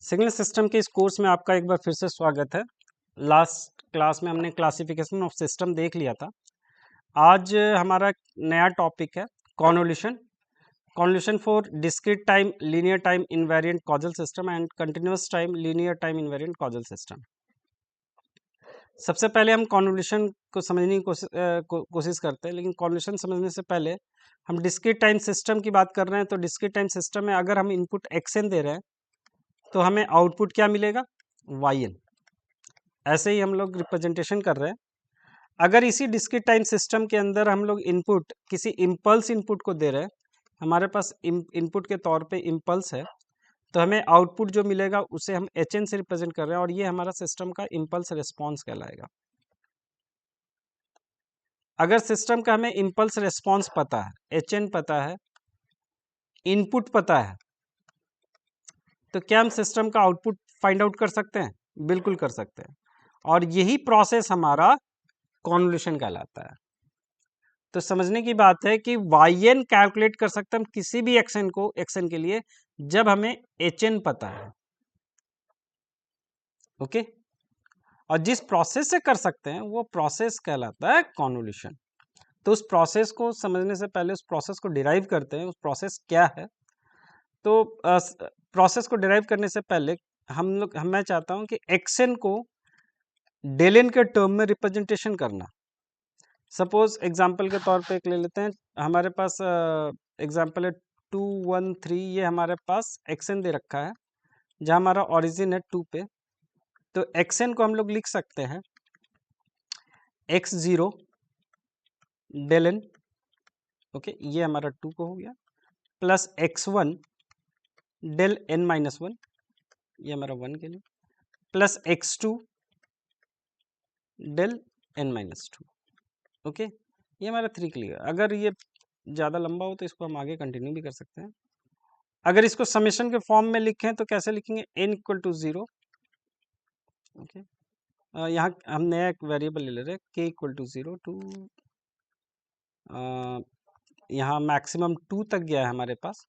Signal system के इस course में आपका एक बार फिर से स्वागत है। लास्ट क्लास में हमने क्लासिफिकेशन ऑफ सिस्टम देख लिया था। आज हमारा नया टॉपिक है convolution. Convolution for discrete time linear time invariant causal system and continuous time linear time invariant causal system. सबसे पहले हम कॉन्वोल्यूशन को समझने की कोशिश करते हैं, लेकिन कॉन्वोल्यूशन समझने से पहले हम डिस्क्रीट टाइम सिस्टम की बात कर रहे हैं। तो डिस्क्रीट टाइम सिस्टम में अगर हम इनपुट xn दे रहे हैं तो हमें आउटपुट क्या मिलेगा, yn। ऐसे ही हम लोग रिप्रेजेंटेशन कर रहे हैं। अगर इसी डिस्क्रीट टाइम सिस्टम के अंदर हम लोग इनपुट किसी इम्पल्स इनपुट को दे रहे हैं, हमारे पास इनपुट के तौर पे इम्पल्स है, तो हमें आउटपुट जो मिलेगा उसे हम hn से रिप्रेजेंट कर रहे हैं और ये हमारा सिस्टम का इम्पल्स रिस्पॉन्स कहलाएगा। अगर सिस्टम का हमें इम्पल्स रिस्पॉन्स पता है, hn पता है, इनपुट पता है, तो क्या हम सिस्टम का आउटपुट फाइंड आउट कर सकते हैं? बिल्कुल कर सकते हैं। और यही प्रोसेस हमारा कॉन्वोल्यूशन कहलाता है। तो समझने की बात है कि yn कैलकुलेट कर सकते हैं हम किसी भी xn के लिए जब हमें hn पता है। ओके, और जिस प्रोसेस से कर सकते हैं वो प्रोसेस कहलाता है कॉन्वोल्यूशन। तो उस प्रोसेस को समझने से पहले उस प्रोसेस को डिराइव करते हैं, उस प्रोसेस क्या है। तो प्रोसेस को डिराइव करने से पहले मैं चाहता हूं कि xn को डेलेन के टर्म में रिप्रेजेंटेशन करना। सपोज एग्जाम्पल के तौर पे एक ले लेते हैं, हमारे पास एग्जाम्पल है 213, ये हमारे पास xn दे रखा है जहां हमारा ओरिजिन है 2 पे। तो xn को हम लोग लिख सकते हैं x0 डेल n, ओके, ये हमारा 2 को हो गया, प्लस x1 डेल n-1, ये हमारा 1 के लिए, plus x2 del n-2। Okay, ये हमारा 3 के लिए। अगर ये ज़्यादा लंबा हो तो इसको हम आगे कंटिन्यू भी कर सकते हैं। अगर इसको समेशन के फॉर्म में लिखें तो कैसे लिखेंगे, n इक्वल टू 0। ओके, यहाँ हम नया एक वेरिएबल ले रहे हैं k इक्वल टू 0 टू, यहाँ मैक्सिमम 2 तक गया है हमारे पास,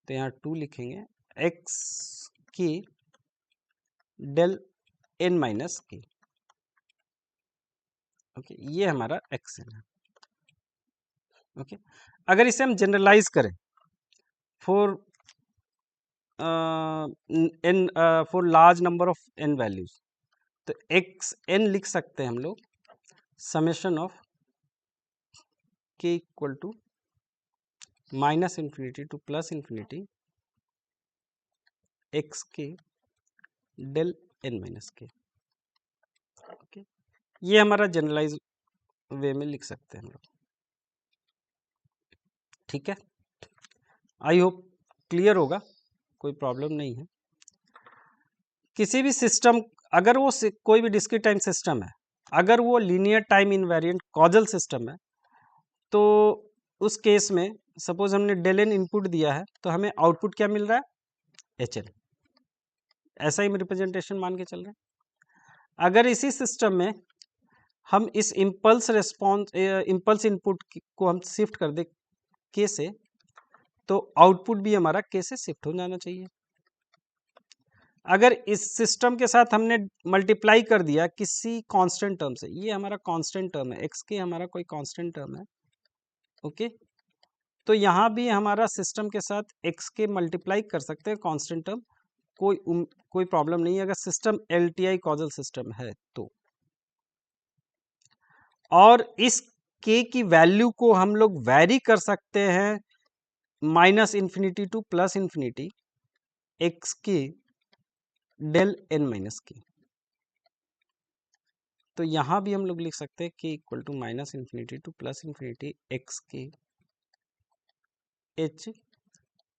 तो यहाँ 2 लिखेंगे, x k del n-k। Okay, ये हमारा xn है। ओके, अगर इसे हम जनरलाइज करें for n for large number of n values, तो xn लिख सकते हैं हम लोग summation of k equal to minus infinity to plus infinity x k del n-k। Okay, ये हमारा जनरलाइज वे में लिख सकते हैं हम लोग। ठीक है, आई होप क्लियर होगा, कोई प्रॉब्लम नहीं है। किसी भी सिस्टम, अगर वो कोई भी डिस्क्रीट टाइम सिस्टम है, अगर वो linear time invariant causal system है, तो उस केस में सपोज हमने डेल n इनपुट दिया है तो हमें आउटपुट क्या मिल रहा है, hn। ऐसा ही रिप्रेजेंटेशन मान के चल रहे हैं। अगर इसी सिस्टम में हम इस इम्पल्स इनपुट को हम शिफ्ट कर दे k से, तो आउटपुट भी हमारा k से शिफ्ट हो जाना चाहिए। अगर इस सिस्टम के साथ हमने मल्टीप्लाई कर दिया किसी कांस्टेंट टर्म से, ये हमारा कांस्टेंट टर्म है, x के हमारा कोई कांस्टेंट टर्म है, ओके, तो यहाँ भी हमारा सिस्टम के साथ x के मल्टीप्लाई कर सकते हैं कांस्टेंट टर्म, कोई प्रॉब्लम नहीं है अगर सिस्टम LTI कॉजल सिस्टम है तो। और इस k की वैल्यू को हम लोग वैरी कर सकते हैं minus infinity to plus infinity x k del n-k। तो यहां भी हम लोग लिख सकते हैं k equal to minus infinity to plus infinity x k h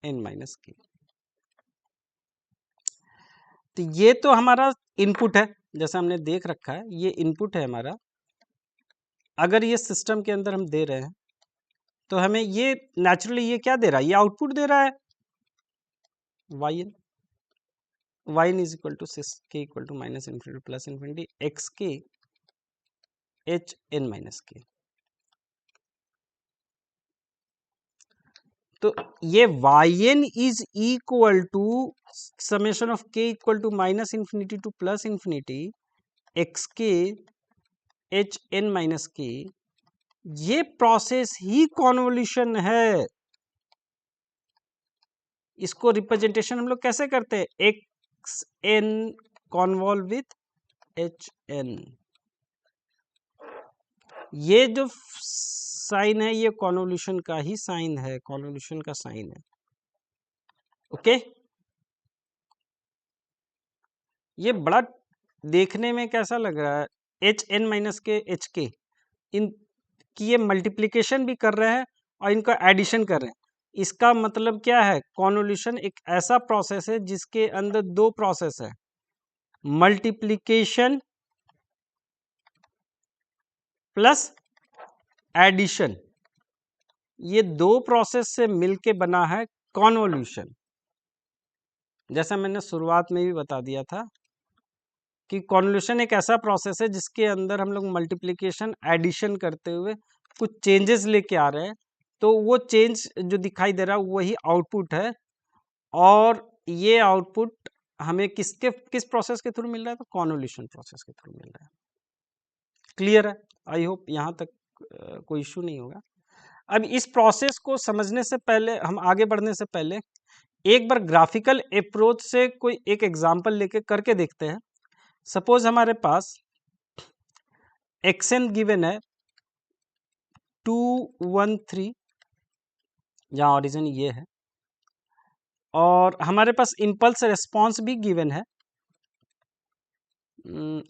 n-k। तो ये तो हमारा इनपुट है, जैसा हमने देख रखा है, ये इनपुट है हमारा। अगर ये सिस्टम के अंदर हम दे रहे हैं तो हमें ये नेचुरली ये क्या दे रहा है, ये आउटपुट दे रहा है yn is equal to k equal to minus infinity plus infinity x k h n-k। तो ये yn is equal to summation of k equal to minus infinity to plus infinity x k h n minus k, ये process ही convolution है। इसको representation हम लोग कैसे करते हैं, x n convolve with h n. ये जो साइन है ये कॉन्वोल्यूशन का ही साइन है, कॉन्वोल्यूशन का साइन है। ओके, ये बड़ा देखने में कैसा लग रहा है, h n minus k h k, इन की ये मल्टीप्लिकेशन भी कर रहे हैं और इनका एडिशन कर रहे हैं। इसका मतलब क्या है, कॉन्वोल्यूशन एक ऐसा प्रोसेस है जिसके अंदर दो प्रोसेस है, मल्टीप्लिकेशन प्लस एडिशन। ये दो प्रोसेस से मिलके बना है कॉन्वोल्यूशन। जैसा मैंने शुरुआत में भी बता दिया था कि कॉन्वोल्यूशन एक ऐसा प्रोसेस है जिसके अंदर हम लोग मल्टीप्लिकेशन एडिशन करते हुए कुछ चेंजेस लेके आ रहे हैं। तो वो चेंज जो दिखाई दे रहा है वही आउटपुट है, और ये आउटपुट हमें किस प्रोसेस के थ्रू मिल रहा है, तो कॉन्वोल्यूशन प्रोसेस के थ्रू मिल रहा है। क्लियर है? आई होप यहाँ तक कोई इश्यू नहीं होगा। अब इस प्रोसेस को समझने से पहले, हम आगे बढ़ने से पहले एक बार ग्राफिकल अप्रोच से कोई एक एग्जांपल लेके करके देखते हैं। सपोज हमारे पास एक्सएन गिवन है 213, जहाँ ओरिजिन ये है, और हमारे पास इम्पल्स रिस्पॉन्स भी गिवन है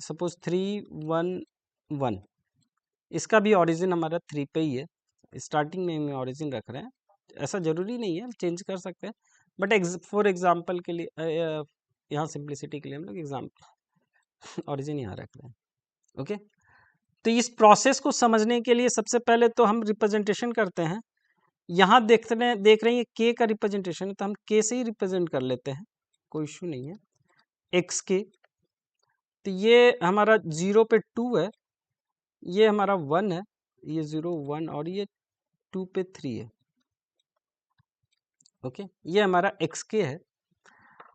सपोज 311। इसका भी ओरिजिन हमारा 3 पे ही है, स्टार्टिंग में हम ओरिजिन रख रहे हैं, ऐसा जरूरी नहीं है, चेंज कर सकते हैं, बट फॉर एग्जांपल के लिए यहाँ सिंप्लिसिटी के लिए हम लोग एग्जाम्पल ओरिजिन यहाँ रख रहे हैं। ओके, तो इस प्रोसेस को समझने के लिए सबसे पहले तो हम रिप्रेजेंटेशन करते हैं। यहाँ देख रहे हैं के का रिप्रेजेंटेशन है, तो हम के से ही रिप्रेजेंट कर लेते हैं, कोई इशू नहीं है। एक्स के, तो ये हमारा 0 पे 2 है, ये हमारा 1 है, ये 0 1, और ये 2 पे 3 है। ओके, ये हमारा एक्स के है।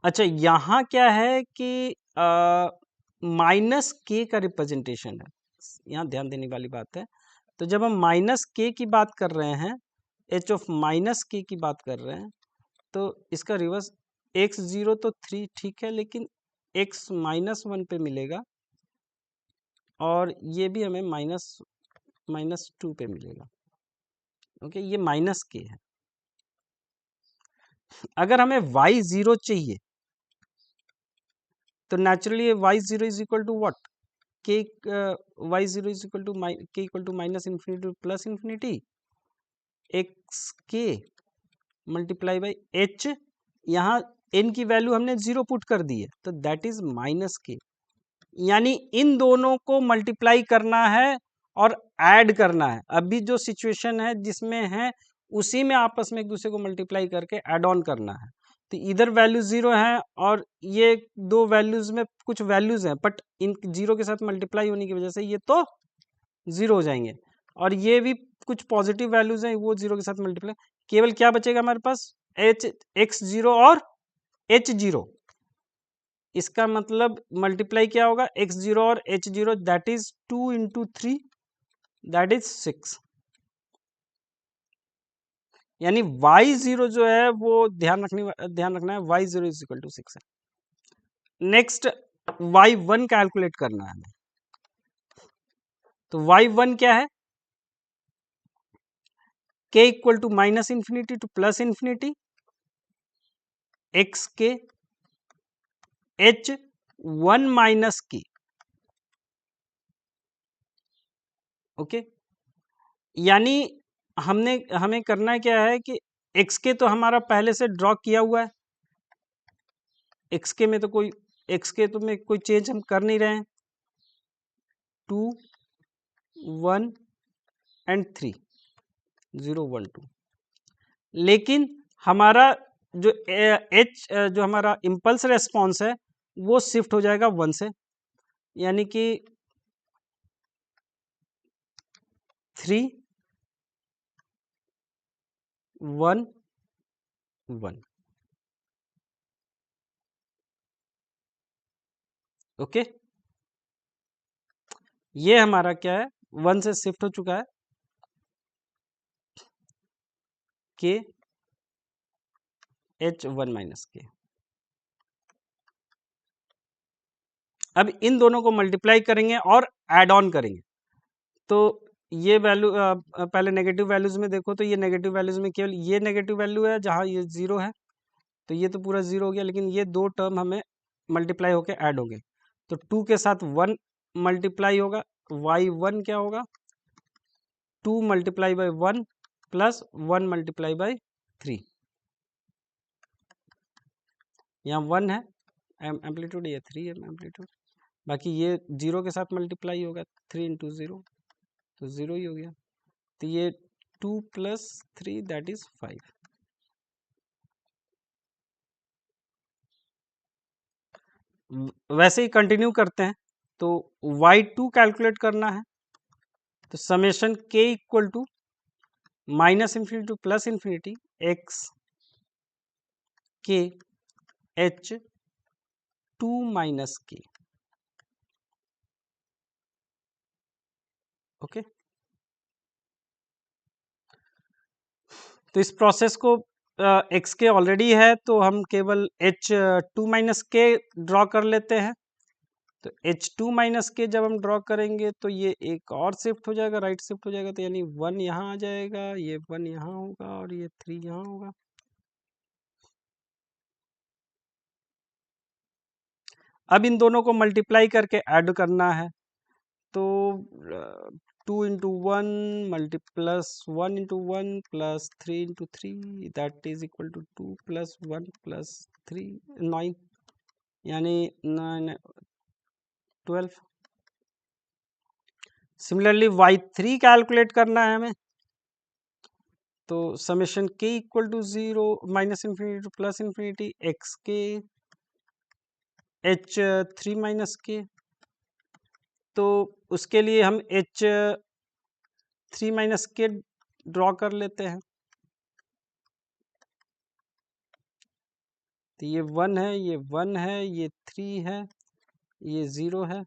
अच्छा, यहाँ क्या है कि माइनस के का रिप्रेजेंटेशन है, यहाँ ध्यान देने वाली बात है। तो जब हम माइनस के की बात कर रहे हैं, एच ऑफ माइनस के की बात कर रहे हैं, तो इसका रिवर्स x0 तो 3 ठीक है, लेकिन x -1 पे मिलेगा, और ये भी हमें -2 पे मिलेगा। ओके, ये माइनस के है। अगर हमें y0 चाहिए तो naturally y0 is equal to what, k y0 is equal to k equal to minus infinity to plus infinity x k multiply by h, यहाँ n की वैल्यू हमने 0 पुट कर दी है, तो दैट इज माइनस के। यानी इन दोनों को मल्टीप्लाई करना है और ऐड करना है। अभी जो सिचुएशन है जिसमें है, उसी में आपस में एक दूसरे को मल्टीप्लाई करके ऐड ऑन करना है। तो इधर वैल्यू 0 है, और ये दो वैल्यूज में कुछ वैल्यूज हैं, बट इन 0 के साथ मल्टीप्लाई होने की वजह से ये तो 0 हो जाएंगे, और ये भी कुछ पॉजिटिव वैल्यूज हैं, वो 0 के साथ मल्टीप्लाई, केवल क्या बचेगा हमारे पास, x0 और h0। इसका मतलब मल्टीप्लाई क्या होगा, x0 और h0, that is 2 into 3, that is 6। यानी y0 जो है वो ध्यान रखना है, y0 इज इक्वल टू 6 है। नेक्स्ट y1 कैलकुलेट करना है हमें। तो y1 क्या है, k equal to minus infinity to plus infinity x k h1 minus के। ओके, यानी हमें करना क्या है कि एक्स के तो हमारा पहले से ड्रॉ किया हुआ है, एक्स के में कोई चेंज हम कर नहीं रहे हैं, 2 1 एंड 3 0 1 2, लेकिन हमारा जो जो हमारा इम्पल्स रेस्पॉन्स है वो शिफ्ट हो जाएगा 1 से, यानी कि 3 1 1। ओके, ये हमारा क्या है, 1 से शिफ्ट हो चुका है के H1 माइनस के। अब इन दोनों को मल्टीप्लाई करेंगे और ऐड ऑन करेंगे, तो ये वैल्यू पहले नेगेटिव वैल्यूज में देखो, तो ये नेगेटिव वैल्यूज में केवल ये नेगेटिव वैल्यू है जहाँ ये 0 है, तो ये तो पूरा 0 हो गया, लेकिन ये दो टर्म हमें मल्टीप्लाई होके ऐड हो गए, तो 2 के साथ 1 मल्टीप्लाई होगा, y1 क्या होगा, 2 multiply by 1 plus 1 multiply by 3, यहाँ 1 है एम्पलीट्यूड, ये 3 है एम्पलीट्यूड, बाकी ये 0 के साथ मल्टीप्लाई होगा, 3 इंटू 0 तो 0 ही हो गया, तो ये 2 प्लस 3 दैट इज 5। वैसे ही कंटिन्यू करते हैं, तो y2 कैलकुलेट करना है, तो summation k equal to minus infinity to plus infinity x k h 2 minus k। ओके, तो इस प्रोसेस को एक्स के ऑलरेडी है, तो हम केवल H2 माइनस के ड्रॉ कर लेते हैं, तो H2 माइनस के जब हम ड्रॉ करेंगे तो ये एक और शिफ्ट हो जाएगा, राइट शिफ्ट हो जाएगा, तो यानी 1 यहाँ आ जाएगा, ये 1 यहाँ होगा और ये 3 यहाँ होगा। अब इन दोनों को मल्टीप्लाई करके ऐड करना है, तो 2 into 1 multi plus 1 into 1 plus 3 into 3 that is equal to 2 plus 1 plus 3 9, यानी 9 12। सिमिलरली y3 कैलकुलेट करना है हमें, तो summation k equal to 0 minus infinity to plus infinity x k H3 minus के, तो उसके लिए हम H3 माइनस के ड्रॉ कर लेते हैं, तो ये 1 है, ये 1 है, ये 3 है, ये 0 है,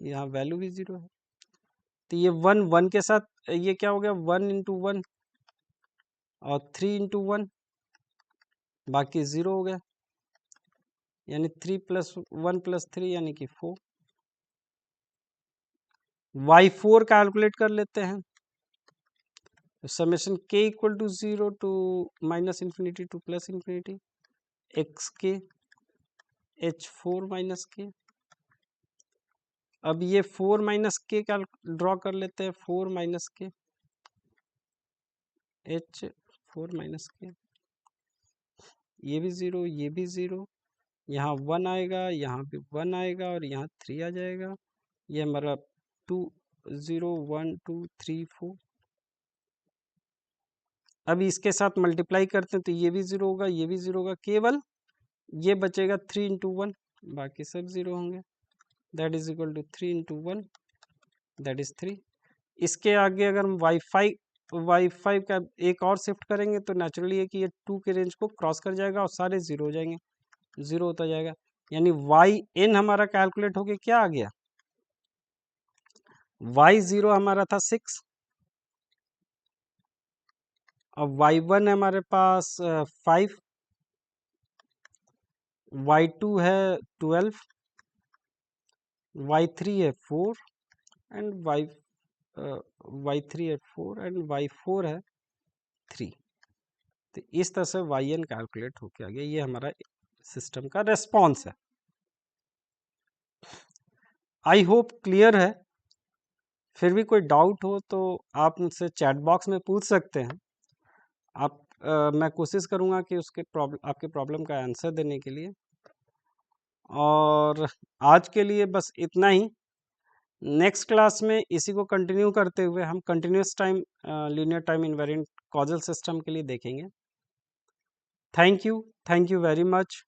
यहाँ वैल्यू भी 0 है, तो ये 1 1 के साथ ये क्या हो गया, 1 इंटू 1 और 3 इंटू 1, बाकी 0 हो गया, यानी 3 प्लस 1 प्लस 3 यानी कि 4। y4 कैलकुलेट कर लेते हैं, summation k equal to 0 to minus infinity to plus infinity x k H4 minus के। अब ये 4 माइनस के ड्रॉ कर लेते हैं, 4 माइनस के H4 माइनस के, ये भी 0, ये भी 0, यहाँ 1 आएगा, यहाँ भी 1 आएगा और यहाँ 3 आ जाएगा, ये हमारा 2 0 1 2 3 4। अभी इसके साथ मल्टीप्लाई करते हैं, तो ये भी 0 होगा, ये भी 0 होगा, केवल ये बचेगा 3 इंटू 1, बाकी सब 0 होंगे, that is equal to 3 into 1 that is 3। इसके आगे अगर हम y5 का एक और शिफ्ट करेंगे, तो नेचुरली है कि ये 2 के रेंज को क्रॉस कर जाएगा और सारे 0 हो जाएंगे, 0 होता जाएगा, यानी yn हमारा कैलकुलेट होके क्या आ गया, y0 हमारा था 6, अब y1 है हमारे पास 5, y2 है 12, y3 है 4 एंड y3 है 4 एंड y4 है 3। तो इस तरह से yn कैलकुलेट होके आ गया, ये हमारा सिस्टम का रेस्पॉन्स है। आई होप क्लियर है, फिर भी कोई डाउट हो तो आप मुझसे चैट बॉक्स में पूछ सकते हैं, आप मैं कोशिश करूँगा कि आपके प्रॉब्लम का आंसर देने के लिए। और आज के लिए बस इतना ही, नेक्स्ट क्लास में इसी को कंटिन्यू करते हुए हम continuous time linear time invariant causal system के लिए देखेंगे। Thank you very much.